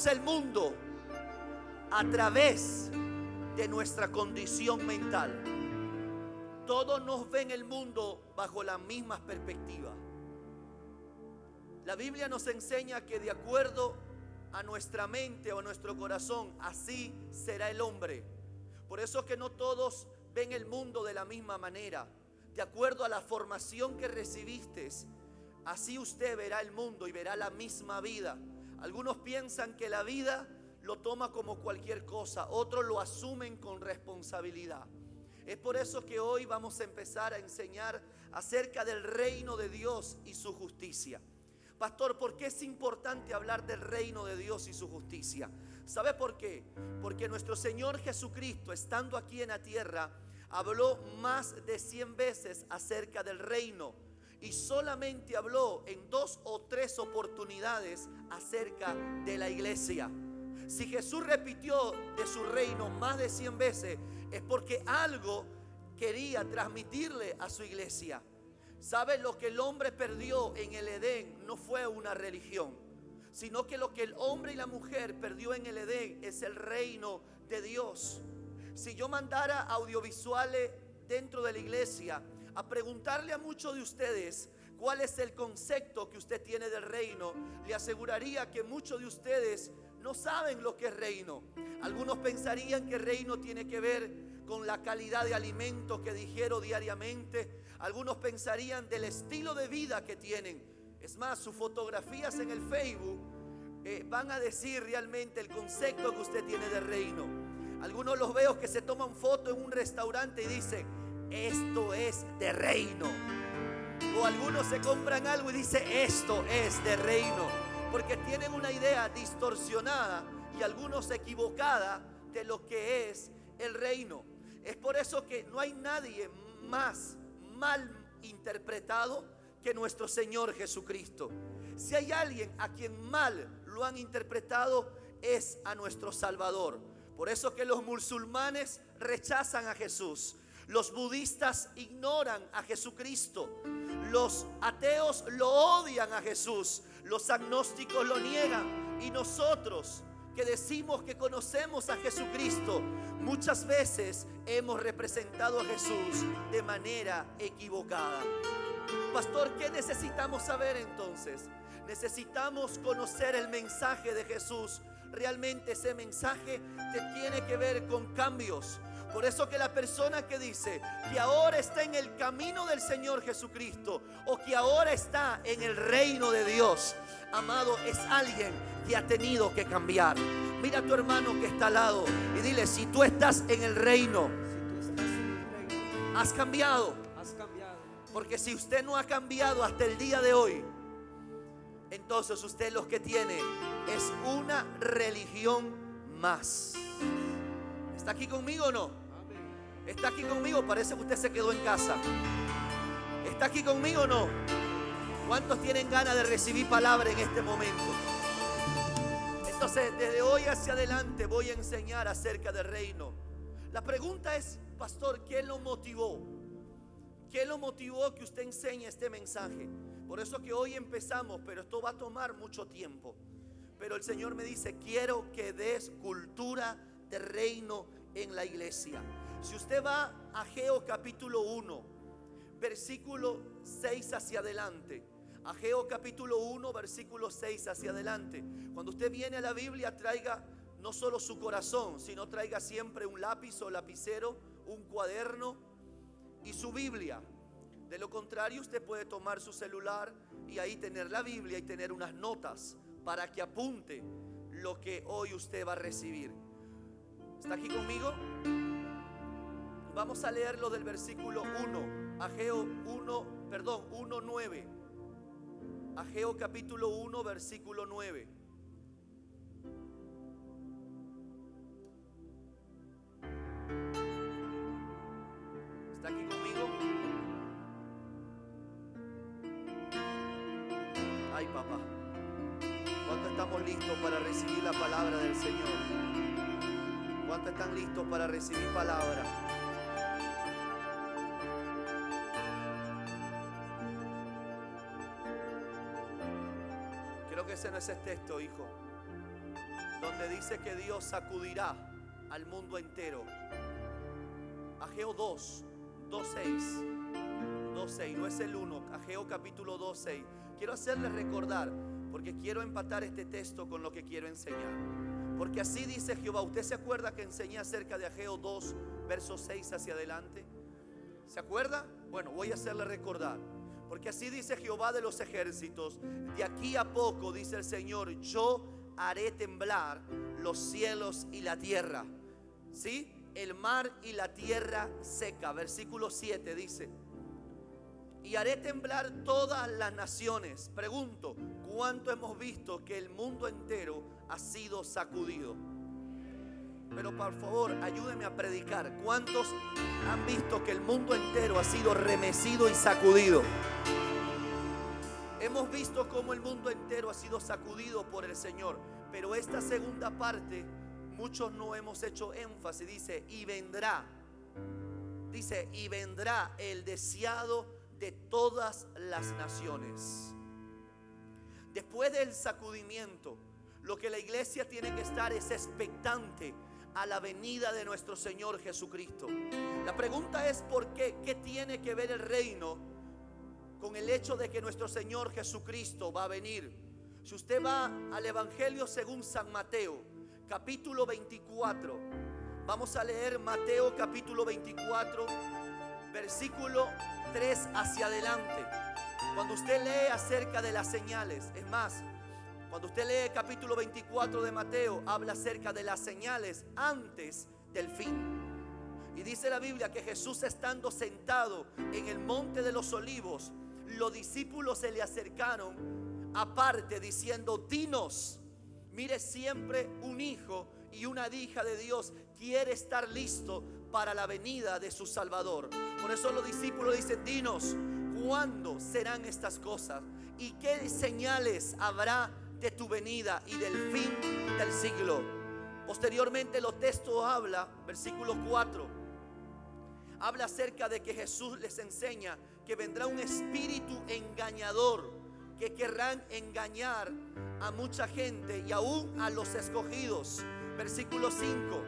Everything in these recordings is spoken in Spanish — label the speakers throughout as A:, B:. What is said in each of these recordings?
A: vemos el mundo a través de nuestra condición mental. Todos nos ven el mundo bajo las mismas perspectivas. La Biblia nos enseña que de acuerdo a nuestra mente o a nuestro corazón, así será el hombre. Por eso que no todos ven el mundo de la misma manera. De acuerdo a la formación que recibiste, así usted verá el mundo y verá la misma vida. Algunos piensan que la vida lo toma como cualquier cosa, otros lo asumen con responsabilidad. Es por eso que hoy vamos a empezar a enseñar acerca del reino de Dios y su justicia. Pastor, ¿por qué es importante hablar del reino de Dios y su justicia? ¿Sabe por qué? Porque nuestro Señor Jesucristo, estando aquí en la tierra, habló más de 100 veces acerca del reino y solamente habló en 2 o 3 oportunidades acerca de la iglesia. Si Jesús repitió de su reino más de 100 veces, es porque algo quería transmitirle a su iglesia. ¿Sabe? Lo que el hombre perdió en el Edén no fue una religión, sino que lo que el hombre y la mujer perdió en el Edén es el reino de Dios. Si yo mandara audiovisuales dentro de la iglesia a preguntarle a muchos de ustedes cuál es el concepto que usted tiene del reino, le aseguraría que muchos de ustedes no saben lo que es reino. Algunos pensarían que reino tiene que ver con la calidad de alimentos que digiero diariamente. Algunos pensarían del estilo de vida que tienen. Es más, sus fotografías en el Facebook van a decir realmente el concepto que usted tiene de reino. Algunos los veo que se toman foto en un restaurante y dicen: esto es de reino. O algunos se compran algo y dicen: esto es de reino. Porque tienen una idea distorsionada y algunos equivocada de lo que es el reino. Es por eso que no hay nadie más mal interpretado que nuestro Señor Jesucristo. Si hay alguien a quien mal lo han interpretado, es a nuestro Salvador. Por eso que los musulmanes rechazan a Jesús, los budistas ignoran a Jesucristo, los ateos lo odian a Jesús, los agnósticos lo niegan, y nosotros que decimos que conocemos a Jesucristo, muchas veces hemos representado a Jesús de manera equivocada. Pastor, ¿qué necesitamos saber entonces? Necesitamos conocer el mensaje de Jesús. Realmente ese mensaje te tiene que ver con cambios. Por eso que la persona que dice que ahora está en el camino del Señor Jesucristo o que ahora está en el reino de Dios, amado, es alguien que ha tenido que cambiar. Mira a tu hermano que está al lado y dile: si tú estás en el reino, has cambiado. Porque si usted no ha cambiado hasta el día de hoy, entonces usted lo que tiene es una religión más. ¿Está aquí conmigo o no? ¿Está aquí conmigo? Parece que usted se quedó en casa. ¿Está aquí conmigo o no? ¿Cuántos tienen ganas de recibir palabra en este momento? Entonces, desde hoy hacia adelante voy a enseñar acerca del reino. La pregunta es: pastor, ¿qué lo motivó? ¿Qué lo motivó que usted enseñe este mensaje? Por eso que hoy empezamos, pero esto va a tomar mucho tiempo. Pero el Señor me dice: quiero que des cultura de reino en la iglesia. Si usted va a Ageo capítulo 1, versículo 6 hacia adelante. Ageo capítulo 1, versículo 6 hacia adelante. Cuando usted viene a la Biblia, traiga no solo su corazón, sino traiga siempre un lápiz o lapicero, un cuaderno y su Biblia. De lo contrario, usted puede tomar su celular y ahí tener la Biblia y tener unas notas para que apunte lo que hoy usted va a recibir. ¿Está aquí conmigo? Vamos a leerlo del versículo 1, Ageo 1:9. Ageo capítulo 1, versículo 9. ¿Está aquí conmigo? Ay, papá, ¿cuántos estamos listos para recibir la palabra del Señor? ¿Cuántos están listos para recibir palabra? Creo que ese no es el texto, hijo. donde dice que Dios sacudirá al mundo entero. Ageo 2:6, no es el 1, Ageo capítulo 2:6. Quiero hacerles recordar, porque quiero empatar este texto con lo que quiero enseñar. Porque así dice Jehová. ¿Usted se acuerda que enseñé acerca de Ageo 2, versos 6 hacia adelante? ¿Se acuerda? Bueno, voy a hacerle recordar. Porque así dice Jehová de los ejércitos: de aquí a poco, dice el Señor, yo haré temblar los cielos y la tierra. ¿Sí? El mar y la tierra seca. Versículo 7 dice: y haré temblar todas las naciones. Pregunto, ¿cuánto hemos visto que el mundo entero ha sido sacudido? Pero por favor, ayúdeme a predicar. ¿Cuántos han visto que el mundo entero ha sido remecido y sacudido? Hemos visto cómo el mundo entero ha sido sacudido por el Señor. Pero esta segunda parte, muchos no hemos hecho énfasis. Dice, y vendrá. Dice, y vendrá el deseado de todas las naciones. Después del sacudimiento, lo que la iglesia tiene que estar es expectante a la venida de nuestro Señor Jesucristo. La pregunta es: ¿por qué? ¿Qué tiene que ver el reino con el hecho de que nuestro Señor Jesucristo va a venir? Si usted va al Evangelio según San Mateo, capítulo 24, vamos a leer Mateo capítulo 24, versículo 3 hacia adelante. Cuando usted lee acerca de las señales, es más, cuando usted lee el capítulo 24 de Mateo, habla acerca de las señales antes del fin. Y dice la Biblia que Jesús, estando sentado en el monte de los olivos, los discípulos se le acercaron aparte diciendo: dinos. Mire, siempre un hijo y una hija de Dios quiere estar listo para la venida de su Salvador. Por eso los discípulos dicen: dinos, ¿cuándo serán estas cosas? ¿Y qué señales habrá de tu venida y del fin del siglo? Posteriormente los textos habla, versículo 4, habla acerca de que Jesús les enseña que vendrá un espíritu engañador, que querrán engañar a mucha gente y aún a los escogidos. Versículo 5: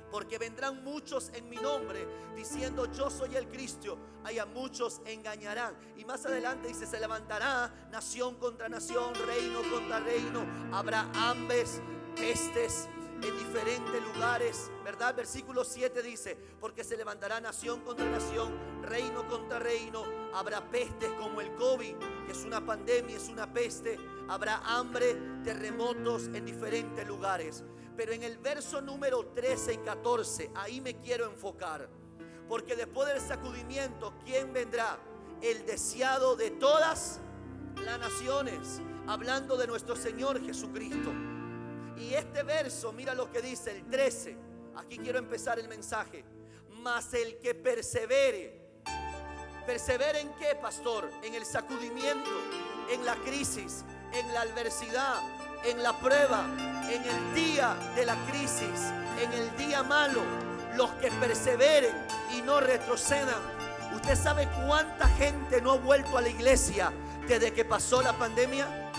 A: porque vendrán muchos en mi nombre diciendo yo soy el Cristo, y a muchos engañarán. Y más adelante dice: se levantará nación contra nación, reino contra reino, habrá hambres, pestes en diferentes lugares, ¿verdad? Versículo 7 dice: porque se levantará nación contra nación, reino contra reino, habrá pestes como el COVID, que es una pandemia, es una peste, habrá hambre, terremotos en diferentes lugares. Pero en el verso número 13 y 14, ahí me quiero enfocar. Porque después del sacudimiento, ¿quién vendrá? El deseado de todas las naciones, hablando de nuestro Señor Jesucristo. Y este verso, mira lo que dice el 13. Aquí quiero empezar el mensaje. Mas el que persevere. ¿Persevere en qué, pastor? En el sacudimiento, en la crisis, en la adversidad, en la prueba, en el día de la crisis, en el día malo. Los que perseveren y no retrocedan. ¿Usted sabe cuánta gente no ha vuelto a la iglesia desde que pasó la pandemia?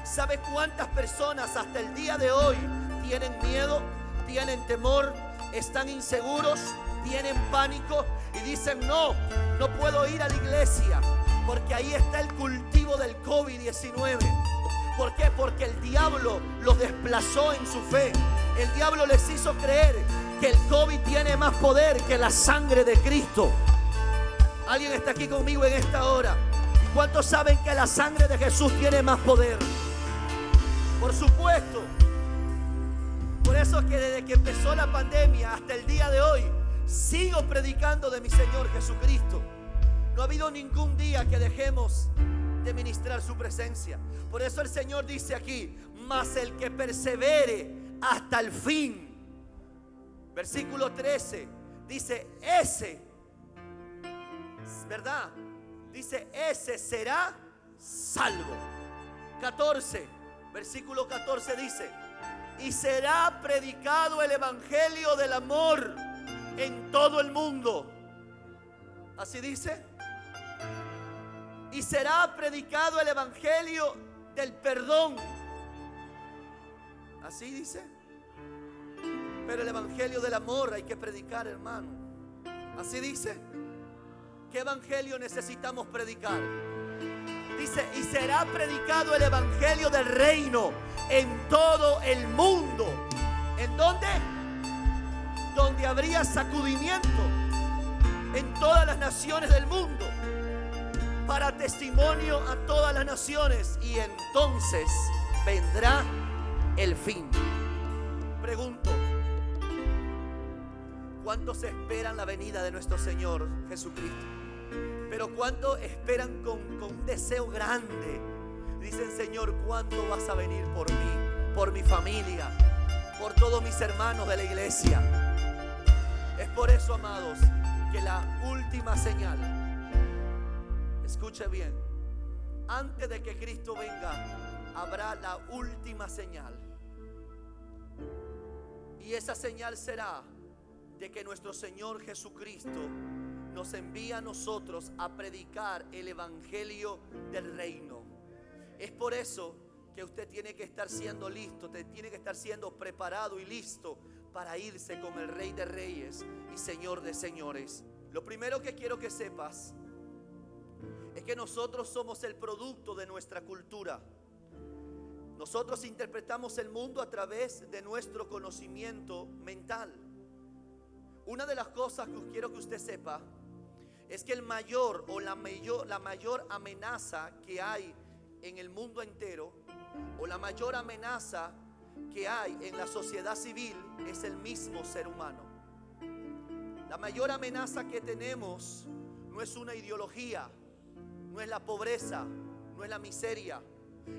A: ¿Sabe cuántas personas hasta el día de hoy tienen miedo, tienen temor, están inseguros, tienen pánico y dicen: no puedo ir a la iglesia porque ahí está el cultivo del COVID-19? ¿Por qué? Porque el diablo los desplazó en su fe. El diablo les hizo creer que el COVID tiene más poder que la sangre de Cristo. ¿Alguien está aquí conmigo en esta hora? ¿Y cuántos saben que la sangre de Jesús tiene más poder? Por supuesto. Por eso es que desde que empezó la pandemia hasta el día de hoy sigo predicando de mi Señor Jesucristo. No ha habido ningún día que dejemos de ministrar su presencia. Por eso el Señor dice aquí: mas el que persevere hasta el fin. Versículo 13 dice: ese, ¿verdad? Dice: ese será salvo. 14, versículo 14 dice: y será predicado el evangelio del amor en todo el mundo. Así dice. Y será predicado el evangelio del perdón. Así dice. Pero el evangelio del amor hay que predicar, hermano. Así dice. ¿Qué evangelio necesitamos predicar? Dice, y será predicado el evangelio del reino en todo el mundo. ¿En dónde? Donde habría sacudimiento en todas las naciones del mundo, para testimonio a todas las naciones, y entonces vendrá el fin. Pregunto, ¿cuántos esperan la venida de nuestro Señor Jesucristo? Pero ¿cuántos esperan con un deseo grande? Dicen, Señor, ¿cuándo vas a venir por mí, por mi familia, por todos mis hermanos de la iglesia? Es por eso, amados, que la última señal, escuche bien, antes de que Cristo venga, habrá la última señal. Y esa señal será de que nuestro Señor Jesucristo nos envía a nosotros a predicar el evangelio del reino. Es por eso que usted tiene que estar siendo listo, tiene que estar siendo preparado y listo para irse con el Rey de Reyes y Señor de Señores. Lo primero que quiero que sepas es que nosotros somos el producto de nuestra cultura. Nosotros interpretamos el mundo a través de nuestro conocimiento mental. Una de las cosas que quiero que usted sepa es que la mayor amenaza que hay en el mundo entero, o la mayor amenaza que hay en la sociedad civil, es el mismo ser humano. La mayor amenaza que tenemos no es una ideología, no es la pobreza, no es la miseria.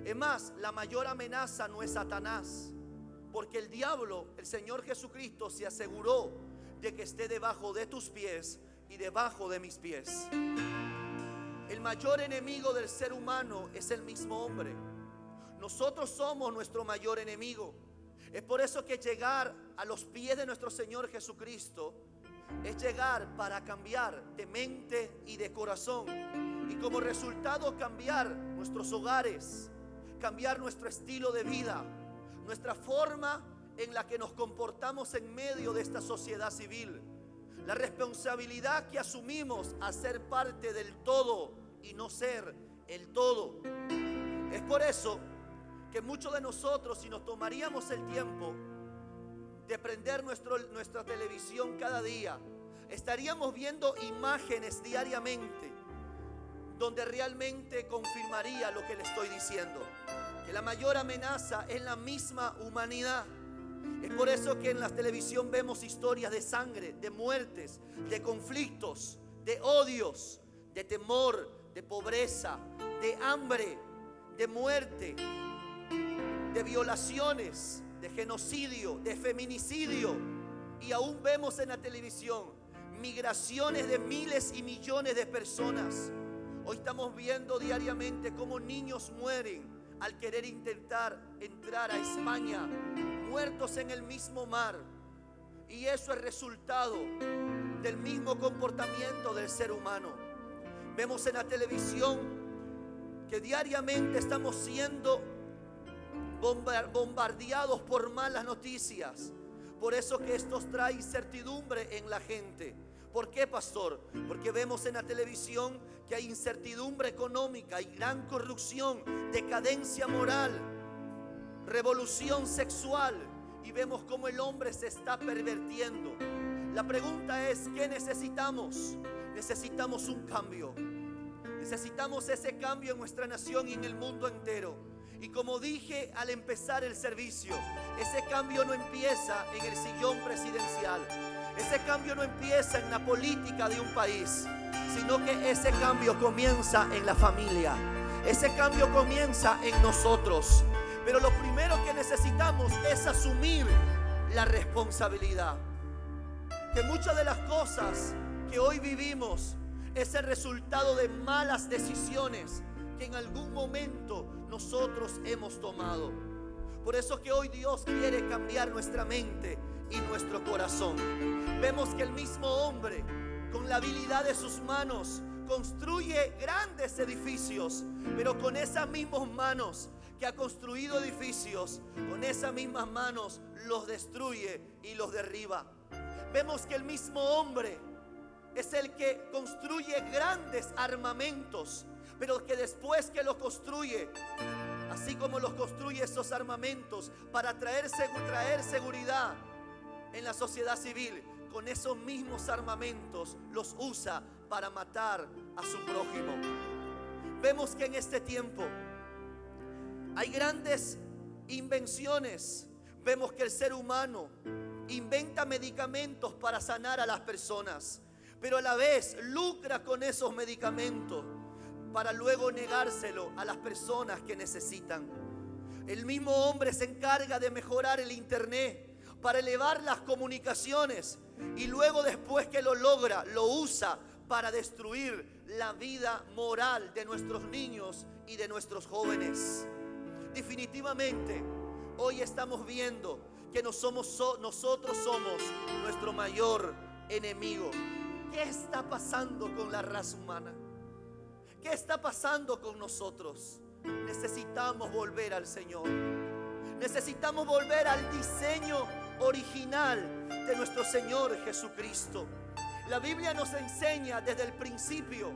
A: Es más, la mayor amenaza no es Satanás, porque el diablo, el Señor Jesucristo, se aseguró de que esté debajo de tus pies y debajo de mis pies. El mayor enemigo del ser humano es el mismo hombre. Nosotros somos nuestro mayor enemigo. Es por eso que llegar a los pies de nuestro Señor Jesucristo es llegar para cambiar de mente y de corazón, y como resultado cambiar nuestros hogares, cambiar nuestro estilo de vida, nuestra forma en la que nos comportamos en medio de esta sociedad civil, la responsabilidad que asumimos a ser parte del todo y no ser el todo. Es por eso que muchos de nosotros, si nos tomaríamos el tiempo de prender nuestra televisión cada día, estaríamos viendo imágenes diariamente donde realmente confirmaría lo que le estoy diciendo, que la mayor amenaza es la misma humanidad. Es por eso que en la televisión vemos historias de sangre, de muertes, de conflictos, de odios, de temor, de pobreza, de hambre, de muerte, de violaciones, de genocidio, de feminicidio. Y aún vemos en la televisión migraciones de miles y millones de personas. Hoy estamos viendo diariamente cómo niños mueren al querer intentar entrar a España, muertos en el mismo mar. Y eso es resultado del mismo comportamiento del ser humano. Vemos en la televisión que diariamente estamos siendo bombardeados por malas noticias. Por eso que esto trae incertidumbre en la gente. ¿Por qué, pastor? Porque vemos en la televisión que hay incertidumbre económica, hay gran corrupción, decadencia moral, revolución sexual, y vemos cómo el hombre se está pervirtiendo. La pregunta es, ¿qué necesitamos? Necesitamos un cambio. Necesitamos ese cambio en nuestra nación y en el mundo entero. Y como dije al empezar el servicio, ese cambio no empieza en el sillón presidencial. Ese cambio no empieza en la política de un país, sino que ese cambio comienza en la familia. Ese cambio comienza en nosotros. Pero lo primero que necesitamos es asumir la responsabilidad. Que muchas de las cosas que hoy vivimos es el resultado de malas decisiones que en algún momento nosotros hemos tomado. Por eso que hoy Dios quiere cambiar nuestra mente y nuestro corazón. Vemos que el mismo hombre, con la habilidad de sus manos, construye grandes edificios, pero con esas mismas manos que ha construido edificios, con esas mismas manos los destruye y los derriba. Vemos que el mismo hombre es el que construye grandes armamentos, pero que después que los construye, así como los construye esos armamentos para traer seguridad en la sociedad civil, con esos mismos armamentos los usa para matar a su prójimo. Vemos que en este tiempo hay grandes invenciones. Vemos que el ser humano inventa medicamentos para sanar a las personas, pero a la vez lucra con esos medicamentos para luego negárselo a las personas que necesitan. El mismo hombre se encarga de mejorar el internet para elevar las comunicaciones, y luego, después que lo logra, lo usa para destruir la vida moral de nuestros niños y de nuestros jóvenes. Definitivamente hoy estamos viendo que nosotros somos nuestro mayor enemigo. ¿Qué está pasando con la raza humana? ¿Qué está pasando con nosotros? Necesitamos volver al Señor. Necesitamos volver al diseño original de nuestro Señor Jesucristo. La Biblia nos enseña desde el principio,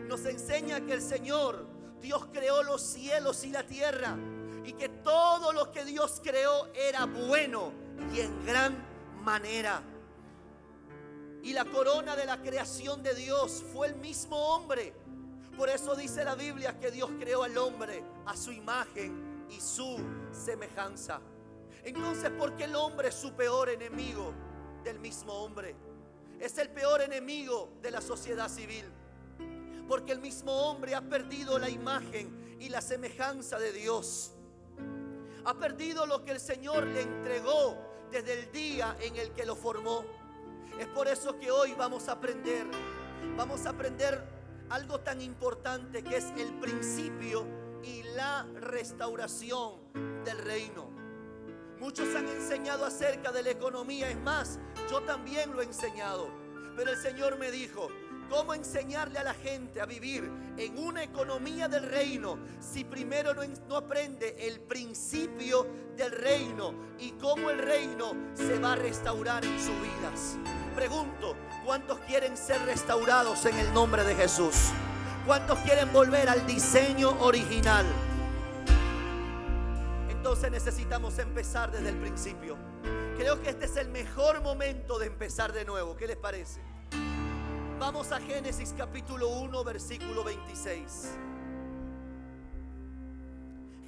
A: nos enseña que el Señor, Dios, creó los cielos y la tierra, y que todo lo que Dios creó era bueno y en gran manera. Y la corona de la creación de Dios fue el mismo hombre. Por eso dice la Biblia que Dios creó al hombre a su imagen y su semejanza. Entonces, ¿por qué el hombre es su peor enemigo del mismo hombre? Es el peor enemigo de la sociedad civil, porque el mismo hombre ha perdido la imagen y la semejanza de Dios. Ha perdido lo que el Señor le entregó desde el día en el que lo formó. Es por eso que hoy vamos a aprender algo tan importante, que es el principio y la restauración del reino. Muchos han enseñado acerca de la economía, es más, yo también lo he enseñado, pero el Señor me dijo: ¿cómo enseñarle a la gente a vivir en una economía del reino si primero no aprende el principio del reino y cómo el reino se va a restaurar en sus vidas? Pregunto, ¿cuántos quieren ser restaurados en el nombre de Jesús? ¿Cuántos quieren volver al diseño original? Entonces necesitamos empezar desde el principio. Creo que este es el mejor momento de empezar de nuevo. ¿Qué les parece? Vamos a Génesis capítulo 1, versículo 26.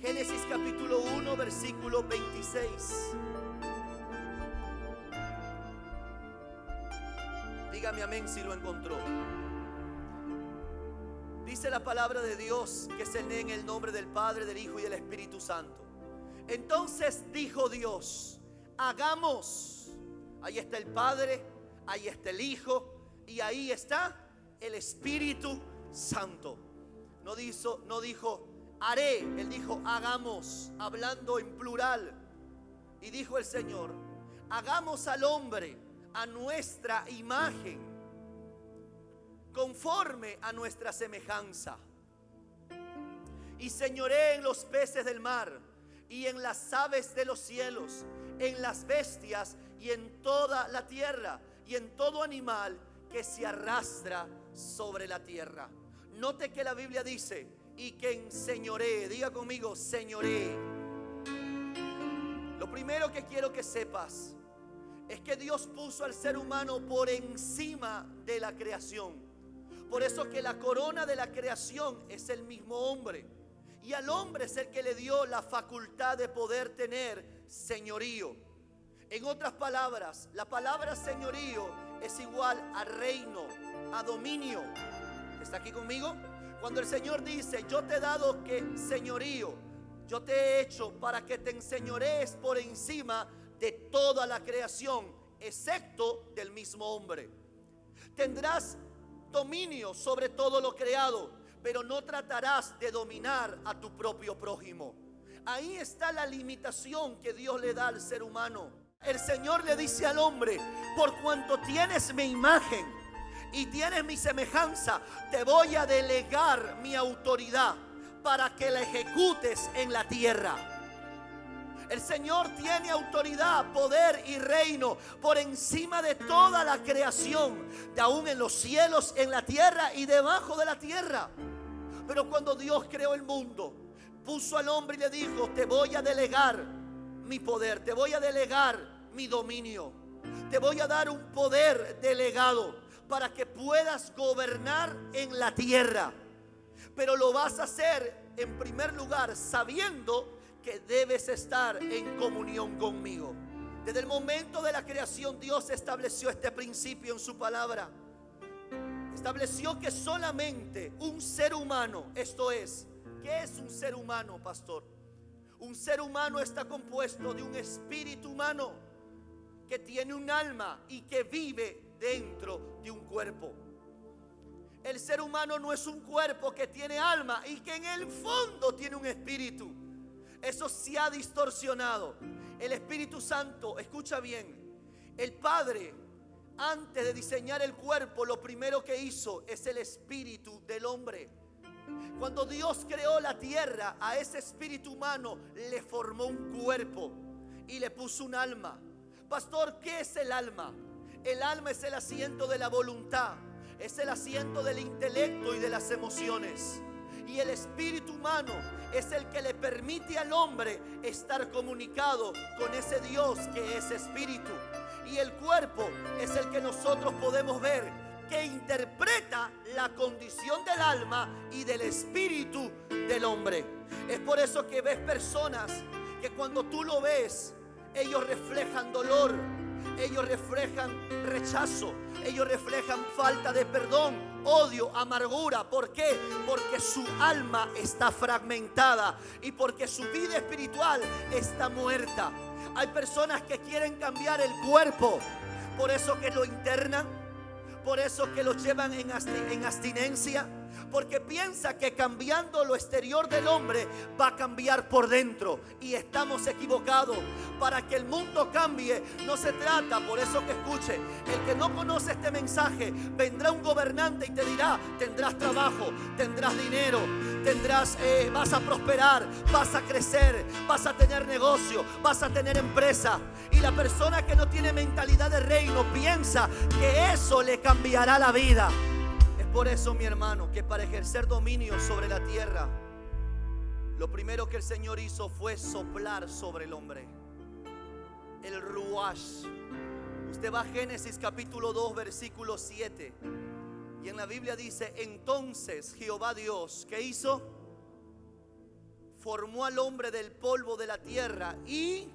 A: Génesis capítulo 1, versículo 26. Dígame amén si lo encontró. Dice la palabra de Dios que se lee en el nombre del Padre, del Hijo y del Espíritu Santo. Entonces dijo Dios: hagamos. Ahí está el Padre, ahí está el Hijo y ahí está el Espíritu Santo. No dijo haré, Él dijo hagamos, hablando en plural. Y dijo el Señor: hagamos al hombre a nuestra imagen, conforme a nuestra semejanza, y señoree en los peces del mar, y en las aves de los cielos, en las bestias, y en toda la tierra, y en todo animal que se arrastra sobre la tierra. Note que la Biblia dice: y que enseñoree. Diga conmigo: señoree. Lo primero que quiero que sepas es que Dios puso al ser humano por encima de la creación. Por eso que la corona de la creación es el mismo hombre, y al hombre es el que le dio la facultad de poder tener señorío. En otras palabras, la palabra señorío es igual a reino, a dominio. ¿Está aquí conmigo? Cuando el Señor dice: yo te he dado que señorío, yo te he hecho para que te enseñorees por encima de toda la creación, excepto del mismo hombre. Tendrás dominio sobre todo lo creado, pero no tratarás de dominar a tu propio prójimo. Ahí está la limitación que Dios le da al ser humano. El Señor le dice al hombre: por cuanto tienes mi imagen y tienes mi semejanza, te voy a delegar mi autoridad para que la ejecutes en la tierra. El Señor tiene autoridad, poder y reino por encima de toda la creación, de aún en los cielos, en la tierra y debajo de la tierra. Pero cuando Dios creó el mundo, puso al hombre y le dijo: te voy a delegar mi poder, te voy a delegar mi dominio, te voy a dar un poder delegado para que puedas gobernar en la tierra. Pero lo vas a hacer en primer lugar sabiendo que debes estar en comunión conmigo. Desde el momento de la creación, Dios estableció este principio en su palabra. Estableció que solamente un ser humano, esto es, ¿qué es un ser humano, pastor? Un ser humano está compuesto de un espíritu humano que tiene un alma y que vive dentro de un cuerpo. El ser humano no es un cuerpo que tiene alma y que en el fondo tiene un espíritu. Eso se ha distorsionado. El Espíritu Santo, escucha bien, el Padre, antes de diseñar el cuerpo, lo primero que hizo es el espíritu del hombre. Cuando Dios creó la tierra, a ese espíritu humano le formó un cuerpo y le puso un alma. Pastor, ¿qué es el alma? El alma es el asiento de la voluntad, es el asiento del intelecto y de las emociones. Y el espíritu humano es el que le permite al hombre estar comunicado con ese Dios que es espíritu. Y el cuerpo es el que nosotros podemos ver, que interpreta la condición del alma y del espíritu del hombre. Es por eso que ves personas que cuando tú lo ves, ellos reflejan dolor, ellos reflejan rechazo, ellos reflejan falta de perdón, odio, amargura. ¿Por qué? Porque su alma está fragmentada y porque su vida espiritual está muerta. Hay personas que quieren cambiar el cuerpo, por eso que lo internan, por eso que lo llevan en abstinencia, porque piensa que cambiando lo exterior del hombre va a cambiar por dentro, y estamos equivocados. Para que el mundo cambie no se trata, por eso que escuche, el que no conoce este mensaje, vendrá un gobernante y te dirá: tendrás trabajo, tendrás dinero, vas a prosperar, vas a crecer, vas a tener negocio, vas a tener empresa. Y la persona que no tiene mentalidad de reino piensa que eso le cambiará la vida. Es por eso, mi hermano, que para ejercer dominio sobre la tierra, lo primero que el Señor hizo fue soplar sobre el hombre. El Ruach. Usted va a Génesis capítulo 2 versículo 7, y en la Biblia dice: entonces Jehová Dios, ¿qué hizo? Formó al hombre del polvo de la tierra y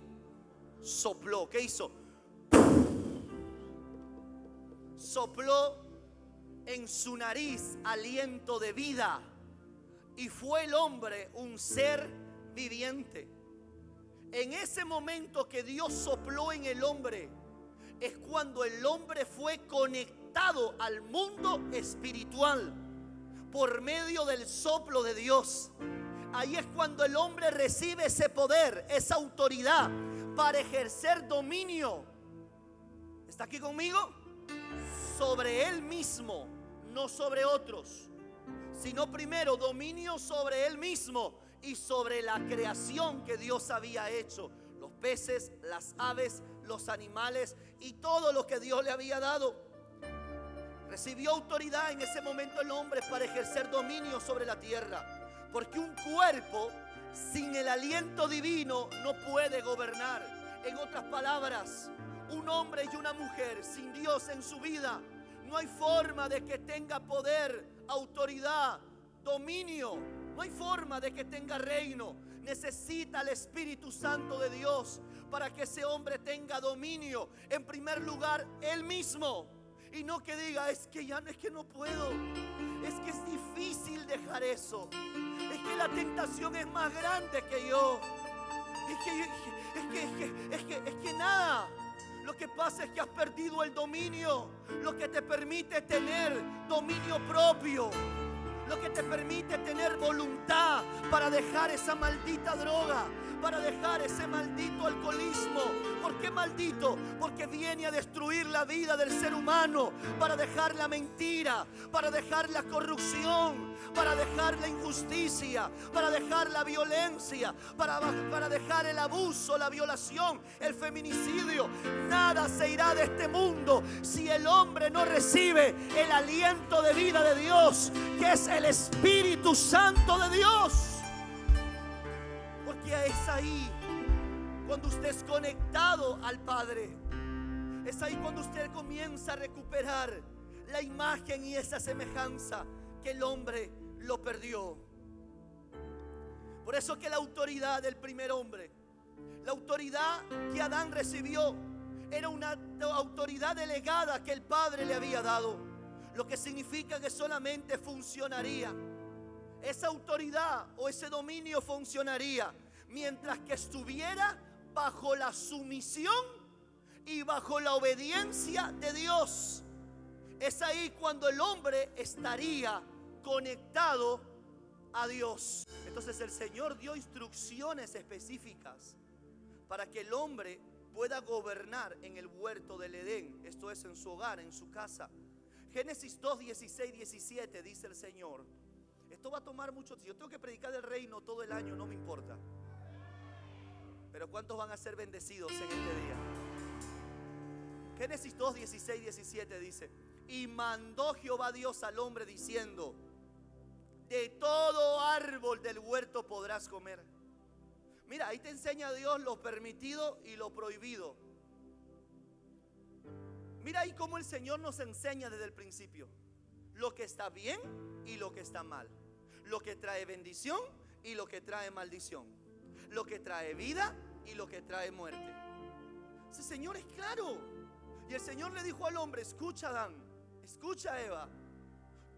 A: sopló. ¿Qué hizo? Sopló en su nariz aliento de vida, y fue el hombre un ser viviente. En ese momento que Dios sopló en el hombre, es cuando el hombre fue conectado al mundo espiritual por medio del soplo de Dios. Ahí es cuando el hombre recibe ese poder, esa autoridad para ejercer dominio. ¿Está aquí conmigo? Sobre él mismo, no sobre otros, sino primero dominio sobre él mismo y sobre la creación que Dios había hecho: los peces, las aves, los animales y todo lo que Dios le había dado. Recibió autoridad en ese momento el hombre para ejercer dominio sobre la tierra, porque un cuerpo sin el aliento divino no puede gobernar. En otras palabras, un hombre y una mujer sin Dios en su vida, no hay forma de que tenga poder, autoridad, dominio. No hay forma de que tenga reino. Necesita el Espíritu Santo de Dios para que ese hombre tenga dominio. En primer lugar, él mismo. Y no que diga: es que ya no, es que no puedo, es que es difícil dejar eso, es que la tentación es más grande que yo, es que nada. Lo que pasa es que has perdido el dominio, lo que te permite tener dominio propio, lo que te permite tener voluntad para dejar esa maldita droga, para dejar ese maldito alcoholismo. ¿Por qué maldito? Porque viene a destruir la vida del ser humano, para dejar la mentira, para dejar la corrupción, para dejar la injusticia, para dejar la violencia, para dejar el abuso, la violación, el feminicidio. Nada se irá de este mundo si el hombre no recibe el aliento de vida de Dios, que es el Espíritu Santo de Dios. Porque es ahí cuando usted es conectado al Padre. Es ahí cuando usted comienza a recuperar la imagen y esa semejanza que el hombre lo perdió. Por eso que la autoridad del primer hombre, la autoridad que Adán recibió, era una autoridad delegada que el Padre le había dado, lo que significa que solamente funcionaría. Esa autoridad o ese dominio funcionaría mientras que estuviera bajo la sumisión y bajo la obediencia de Dios. Es ahí cuando el hombre estaría conectado a Dios. Entonces el Señor dio instrucciones específicas para que el hombre pueda gobernar en el huerto del Edén, esto es en su hogar, en su casa. Génesis 2, 16, 17 dice el Señor. Esto va a tomar mucho tiempo. Yo tengo que predicar el reino todo el año, no me importa. Pero ¿cuántos van a ser bendecidos en este día? Génesis 2, 16, 17 dice: y mandó Jehová Dios al hombre diciendo: de todo árbol del huerto podrás comer. Mira, ahí te enseña Dios lo permitido y lo prohibido. Mira ahí cómo el Señor nos enseña desde el principio lo que está bien y lo que está mal, lo que trae bendición y lo que trae maldición, lo que trae vida y lo que trae muerte. Ese Señor es claro. Y el Señor le dijo al hombre: escucha, Adán, escucha, Eva,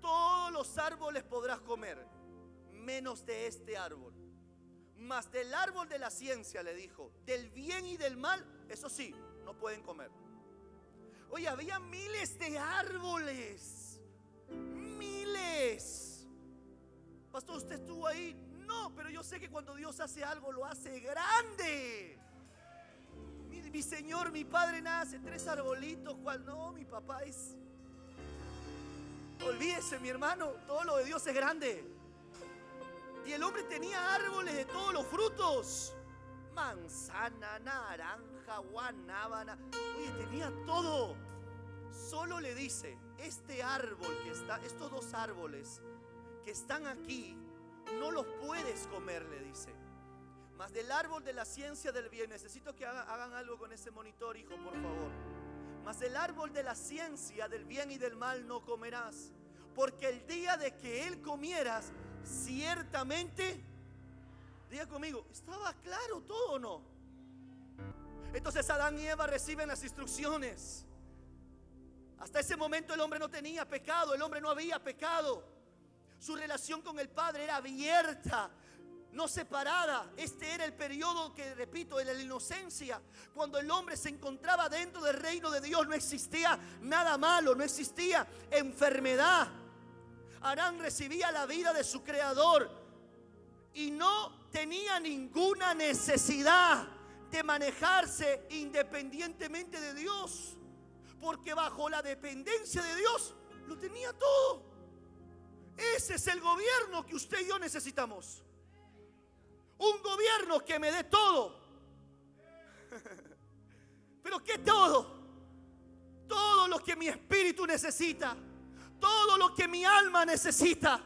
A: todos los árboles podrás comer, menos de este árbol. Mas del árbol de la ciencia, le dijo, del bien y del mal, eso sí, no pueden comer. Oye, había miles de árboles, miles. Pastor, ¿usted estuvo ahí? No, pero yo sé que cuando Dios hace algo, lo hace grande. Mi Señor, mi Padre nace 3 arbolitos, ¿cuál no? Mi papá es... Olvídese, mi hermano, todo lo de Dios es grande. Y el hombre tenía árboles de todos los frutos: manzana, naranja, guanábana. Oye, tenía todo. Solo le dice: este árbol que está, estos 2 árboles que están aquí, no los puedes comer, le dice. Mas del árbol de la ciencia del bien, necesito que hagan algo con ese monitor, hijo, por favor. Mas del árbol de la ciencia del bien y del mal no comerás, porque el día de que él comieras, ciertamente, diga conmigo, ¿estaba claro todo o no? Entonces Adán y Eva reciben las instrucciones. Hasta ese momento el hombre no tenía pecado, el hombre no había pecado. Su relación con el Padre era abierta, no separada. Este era el periodo que, repito, de la inocencia. Cuando el hombre se encontraba dentro del reino de Dios, no existía nada malo, no existía enfermedad. Adán recibía la vida de su creador y no tenía ninguna necesidad de manejarse independientemente de Dios, porque bajo la dependencia de Dios lo tenía todo. Ese es el gobierno que usted y yo necesitamos. Un gobierno que me dé todo. ¿Pero qué todo? Todo lo que mi espíritu necesita, todo lo que mi alma necesita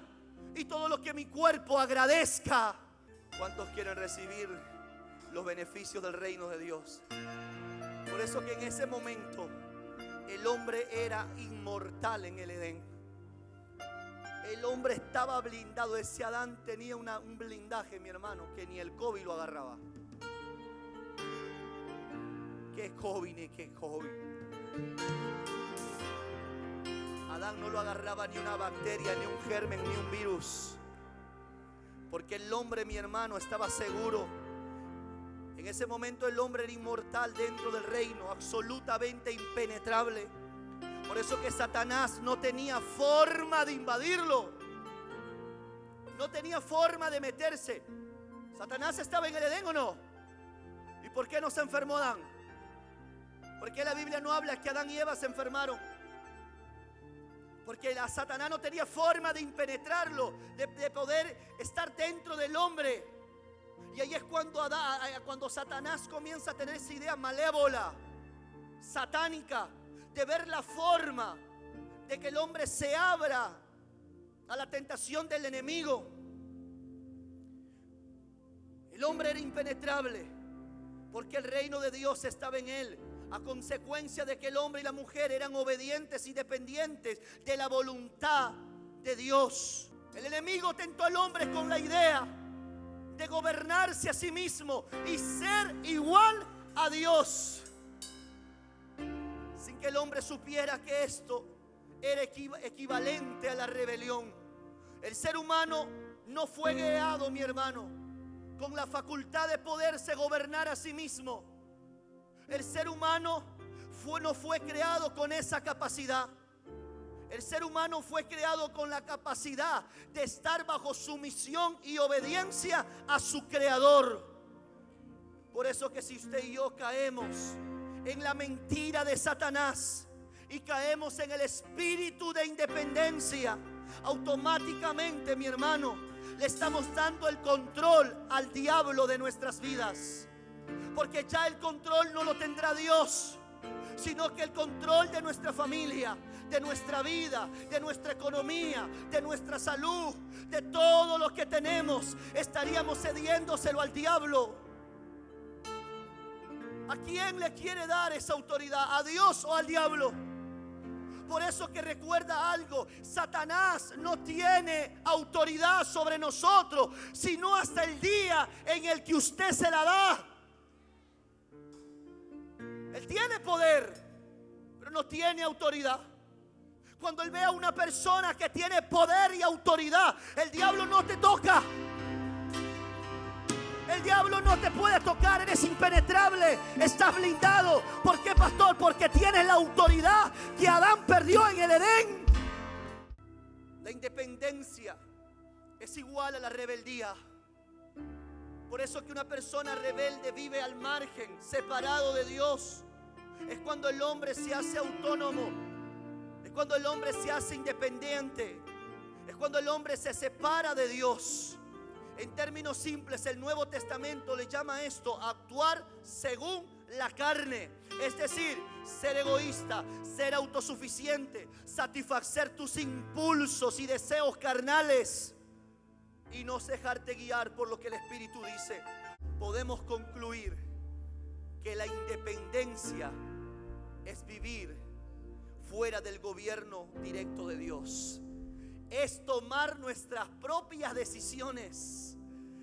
A: y todo lo que mi cuerpo agradezca. ¿Cuántos quieren recibir los beneficios del reino de Dios? Por eso que en ese momento el hombre era inmortal en el Edén. El hombre estaba blindado. Ese Adán tenía un blindaje, mi hermano, que ni el COVID lo agarraba. ¿Qué COVID ni qué COVID? Adán no lo agarraba ni una bacteria, ni un germen, ni un virus. Porque el hombre, mi hermano, estaba seguro. En ese momento el hombre era inmortal dentro del reino, absolutamente impenetrable. Por eso que Satanás no tenía forma de invadirlo. no tenía forma de meterse. ¿Satanás estaba en el Edén o no? ¿Y por qué no se enfermó Adán? ¿Por qué la Biblia no habla que Adán y Eva se enfermaron? Porque Satanás no tenía forma de impenetrarlo, de poder estar dentro del hombre. Y ahí es cuando Satanás comienza a tener esa idea malévola, satánica, de ver la forma de que el hombre se abra a la tentación del enemigo. El hombre era impenetrable porque el reino de Dios estaba en él, a consecuencia de que el hombre y la mujer eran obedientes y dependientes de la voluntad de Dios. El enemigo tentó al hombre con la idea de gobernarse a sí mismo y ser igual a Dios, sin que el hombre supiera que esto era equivalente a la rebelión. El ser humano no fue creado, mi hermano, con la facultad de poderse gobernar a sí mismo. El ser humano no fue creado con esa capacidad. El ser humano fue creado con la capacidad de estar bajo sumisión y obediencia a su creador. Por eso que si usted y yo caemos en la mentira de Satanás y caemos en el espíritu de independencia, automáticamente, mi hermano, le estamos dando el control al diablo de nuestras vidas. Porque ya el control no lo tendrá Dios, sino que el control de nuestra familia, de nuestra vida, de nuestra economía, de nuestra salud, de todo lo que tenemos, estaríamos cediéndoselo al diablo. ¿A quién le quiere dar esa autoridad? ¿A Dios o al diablo? Por eso que recuerda algo: Satanás no tiene autoridad sobre nosotros, sino hasta el día en el que usted se la da. Él tiene poder, pero no tiene autoridad. Cuando él ve a una persona que tiene poder y autoridad, el diablo no te toca. El diablo no te puede tocar, eres impenetrable, estás blindado. ¿Por qué, pastor? Porque tienes la autoridad que Adán perdió en el Edén. La independencia es igual a la rebeldía. Por eso que una persona rebelde vive al margen, separado de Dios. Es cuando el hombre se hace autónomo, es cuando el hombre se hace independiente, es cuando el hombre se separa de Dios. En términos simples, el Nuevo Testamento le llama esto actuar según la carne. Es decir, ser egoísta, ser autosuficiente, satisfacer tus impulsos y deseos carnales y no dejarte guiar por lo que el Espíritu dice. Podemos concluir que la independencia es vivir fuera del gobierno directo de Dios. Es tomar nuestras propias decisiones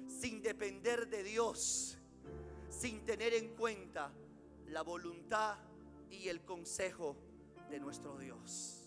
A: sin depender de Dios, sin tener en cuenta la voluntad y el consejo de nuestro Dios.